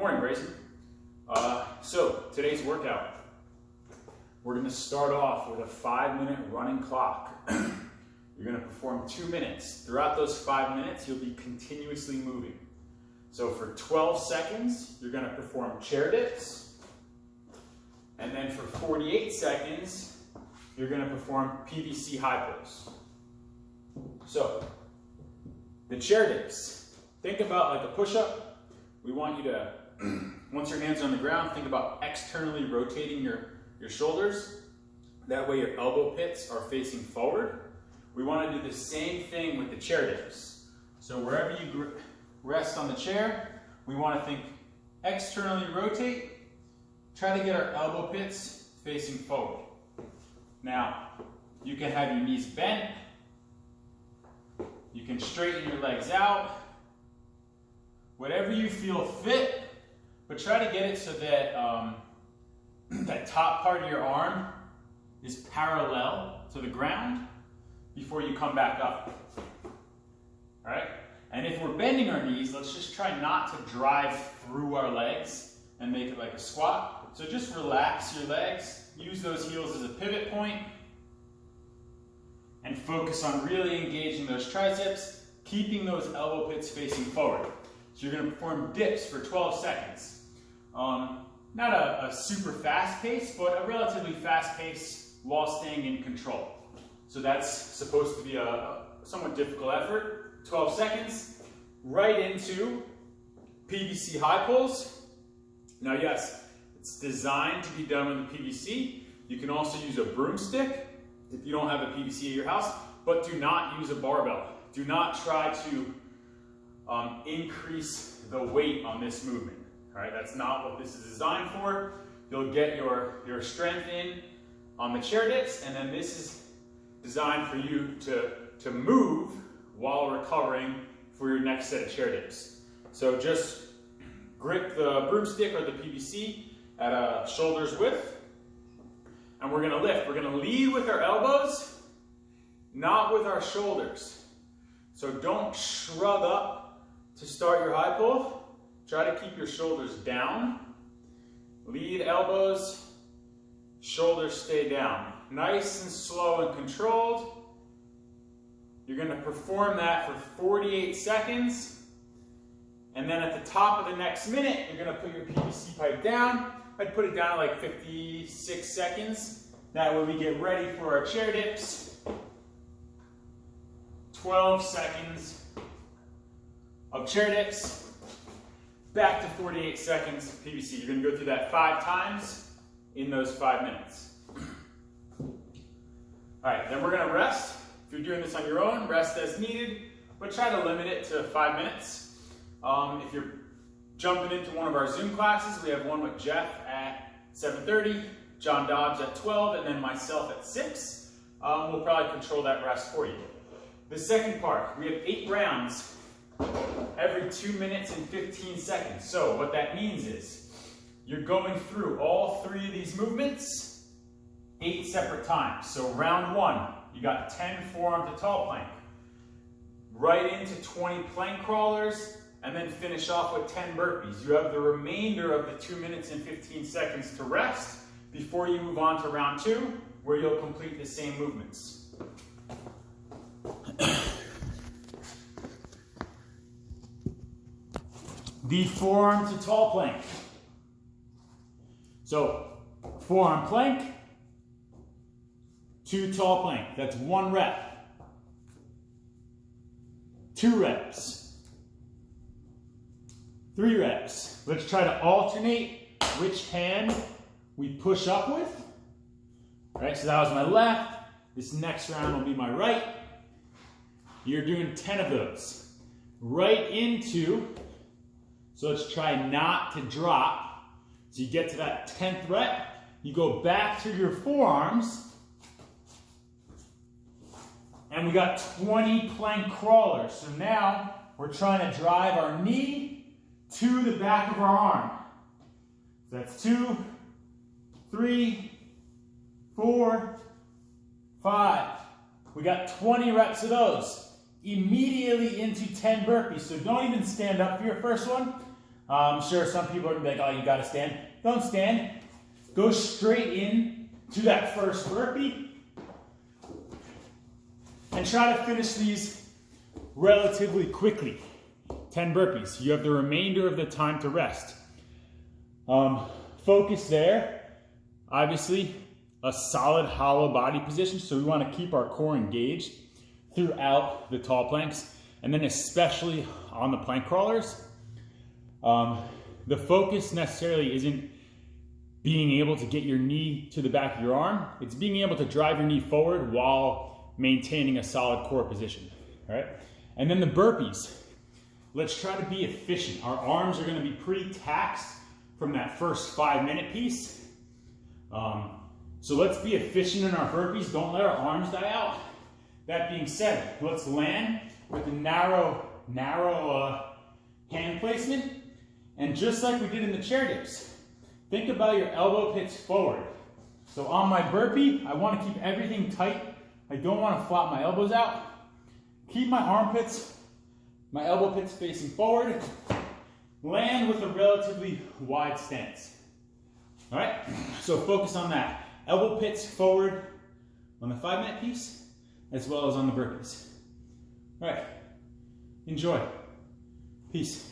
Morning, Grayson. So today's workout, we're going to start off with a 5-minute running clock. You're going to perform 2 minutes. Throughout those 5 minutes, you'll be continuously moving. So for 12 seconds, you're going to perform chair dips. And then for 48 seconds, you're going to perform PVC high pulls. So the chair dips, think about like a push-up. We want you to, once your hands are on the ground, think about externally rotating your shoulders. That way your elbow pits are facing forward. We want to do the same thing with the chair dips. So wherever you rest on the chair, we want to think externally rotate. Try to get our elbow pits facing forward. Now, you can have your knees bent. You can straighten your legs out. Whatever you feel fit, but try to get it so that that top part of your arm is parallel to the ground before you come back up. All right? And if we're bending our knees, let's just try not to drive through our legs and make it like a squat. So just relax your legs, use those heels as a pivot point, and focus on really engaging those triceps, keeping those elbow pits facing forward. So you're going to perform dips for 12 seconds. Not a super fast pace, but a relatively fast pace while staying in control. So that's supposed to be a somewhat difficult effort. 12 seconds, right into PVC high pulls. Now yes, it's designed to be done with the PVC. You can also use a broomstick if you don't have a PVC at your house, but do not use a barbell. Do not try to increase the weight on this movement. All right, that's not what this is designed for. You'll get your strength in on the chair dips, and then this is designed for you to move while recovering for your next set of chair dips. So just grip the broomstick or the PVC at a shoulder's width, and we're gonna lift. We're gonna lead with our elbows, not with our shoulders. So don't shrug up to start your high pull. Try to keep your shoulders down. Lead elbows, shoulders stay down. Nice and slow and controlled. You're going to perform that for 48 seconds. And then at the top of the next minute, you're going to put your PVC pipe down. I'd put it down at like 56 seconds. That way we get ready for our chair dips. 12 seconds of chair dips. Back to 48 seconds of PVC. You're going to go through that 5 times in those 5 minutes. All right, then we're going to rest. If you're doing this on your own, rest as needed, but try to limit it to 5 minutes. If you're jumping into one of our Zoom classes, we have one with Jeff at 7:30, John Dobbs at 12, and then myself at 6. We'll probably control that rest for you. The second part, we have 8 rounds every 2 minutes and 15 seconds. So what that means is you're going through all 3 of these movements 8 separate times. So round 1, you got 10 forearm to tall plank, right into 20 plank crawlers, and then finish off with 10 burpees. You have the remainder of the 2 minutes and 15 seconds to rest before you move on to round 2, where you'll complete the same movements. The forearm to tall plank. So, forearm plank, 2 tall plank. That's 1 rep. 2 reps. 3 reps. Let's try to alternate which hand we push up with. All right, so that was my left. This next round will be my right. You're doing 10 of those. Right into, so let's try not to drop. So you get to that 10th rep, you go back to your forearms, and we got 20 plank crawlers. So now we're trying to drive our knee to the back of our arm. So that's 2, 3, 4, 5. We got 20 reps of those. Immediately into 10 burpees. So don't even stand up for your first one. I'm sure some people are gonna be like, oh, you gotta stand. Don't stand. Go straight in to that first burpee and try to finish these relatively quickly. 10 burpees. You have the remainder of the time to rest. Focus there. Obviously, a solid hollow body position, so we want to keep our core engaged throughout the tall planks, and then especially on the plank crawlers. The focus necessarily isn't being able to get your knee to the back of your arm. It's being able to drive your knee forward while maintaining a solid core position, all right? And then the burpees. Let's try to be efficient. Our arms are going to be pretty taxed from that first 5-minute piece. So let's be efficient in our burpees. Don't let our arms die out. That being said, let's land with a narrow hand placement. And just like we did in the chair dips, think about your elbow pits forward. So on my burpee, I want to keep everything tight. I don't want to flop my elbows out. Keep my armpits, my elbow pits facing forward. Land with a relatively wide stance. All right, so focus on that. Elbow pits forward on the 5-minute piece, as well as on the burpees. All right, enjoy. Peace.